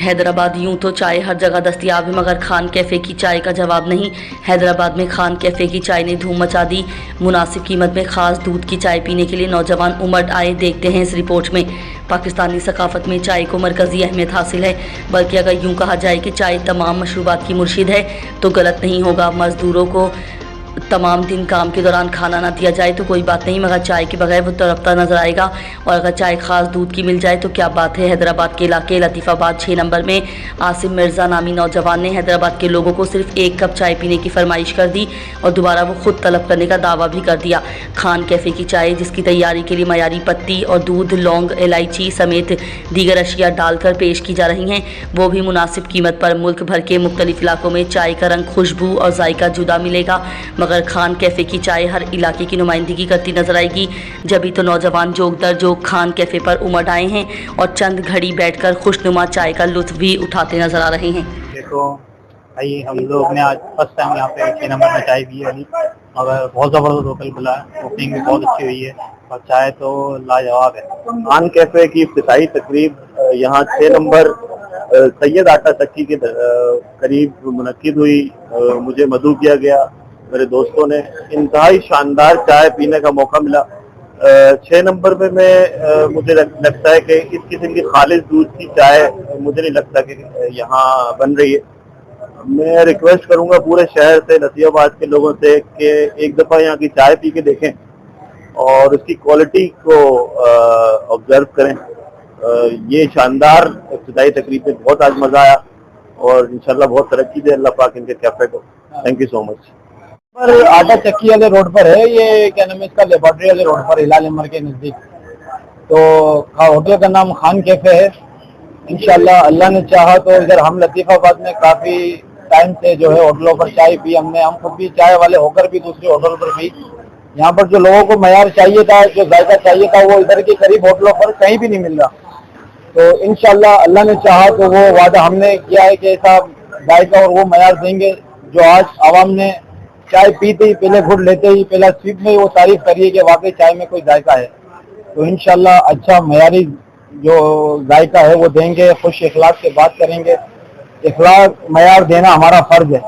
हैदराबाद यूं तो चाय हर जगह दस्तयाब है, मगर खान कैफ़े की चाय का जवाब नहीं। हैदराबाद में खान कैफ़े की चाय ने धूम मचा दी। मुनासिब कीमत में खास दूध की चाय पीने के लिए नौजवान उमड़ आए। देखते हैं इस रिपोर्ट में। पाकिस्तानी सकाफत में चाय को मरकज़ी अहमियत हासिल है, बल्कि अगर यूँ कहा जाए कि चाय तमाम मशरूबात की मुर्शिद है तो गलत नहीं होगा। मज़दूरों को तमाम दिन काम के दौरान खाना ना दिया जाए तो कोई बात नहीं, मगर चाय के बगैर वो तड़पता नजर आएगा। और अगर चाय खास दूध की मिल जाए तो क्या बात है। हैदराबाद के इलाके लतीफ़ाबाद 6 नंबर में आसिम मिर्ज़ा नामी नौजवान ने हैदराबाद के लोगों को सिर्फ 1 कप चाय पीने की फरमाइश कर दी और दोबारा वो खुद तलब करने का दावा भी कर दिया। खान कैफ़े की चाय, जिसकी तैयारी के लिए मयारी पत्ती और दूध, लौंग, इलायची समेत दीगर अशिया डालकर पेश की जा रही हैं, वो भी मुनासिब कीमत पर। मुल्क भर के मुख्तलिफ इलाकों में चाय का रंग, खुशबू और जायका जुदा मिलेगा, मगर खान कैफ़े की चाय हर इलाके की नुमाइंदगी करती नजर आएगी। जभी तो नौजवान जोक दर जोक खान कैफ़े पर उमड़ आए हैं और चंद घड़ी बैठकर खुशनुमा चाय का लुत्फ़ भी उठाते नजर आ रहे हैं। देखो भाई, हम लोग ने आज फर्स्ट टाइम यहाँ पे 6 नंबर में चाय पी है अभी, मगर बहुत ज़बरदस्त होटल खुला है, ओपनिंग भी बहुत अच्छी हुई है और चाय तो लाजवाब है। खान कैफे की इफ्तिताई तकरीब यहाँ 6 नंबर सैयद आटा चक्की के करीब मुनक्किद हुई। मुझे मदऊ किया गया, मेरे दोस्तों ने। इंतहाई शानदार चाय पीने का मौका मिला। 6 नंबर पे मैं मुझे लगता है कि इस किस्म की खालिस दूध की चाय मुझे नहीं लगता कि यहाँ बन रही है। मैं रिक्वेस्ट करूंगा पूरे शहर से, लतीफाबाद के लोगों से, कि एक दफ़ा यहाँ की चाय पी के देखें और उसकी क्वालिटी को ऑब्जर्व करें। ये शानदार इब्तिदाई तकरीब में बहुत आज मज़ा आया और इंशाल्लाह बहुत तरक्की दे अल्लाह पाक इनके कैफे को। Thank you so much. पर आटा चक्की वाले रोड पर है, ये क्या नाम है इसका, लेबोरेटरी वाले रोड पर, हिलाल उमर के नजदीक। तो होटल का नाम खान कैफे है। इंशाल्लाह अल्लाह ने चाहा तो इधर हम लतीफाबाद में काफी टाइम से जो है होटलों पर चाय पी हमने, हम खुद भी चाय वाले होकर भी दूसरे होटल पर भी। यहाँ पर जो लोगों को मयार चाहिए था, जो जायका चाहिए था, वो इधर के करीब होटलों पर कहीं भी नहीं मिल रहा। तो इंशाल्लाह अल्लाह ने चाहा तो वो वादा हमने किया है कि ऐसा जायका और वो मयार देंगे जो आज आवाम ने चाय पीते ही, पहले घुट लेते ही, पहला स्वीप में वो तारीफ करिए कि वाकई चाय में कोई जायका है। तो इंशाल्लाह अच्छा मयारी जो जायका है वो देंगे, खुश इखलाक से बात करेंगे। इखलाक मयार देना हमारा फर्ज है।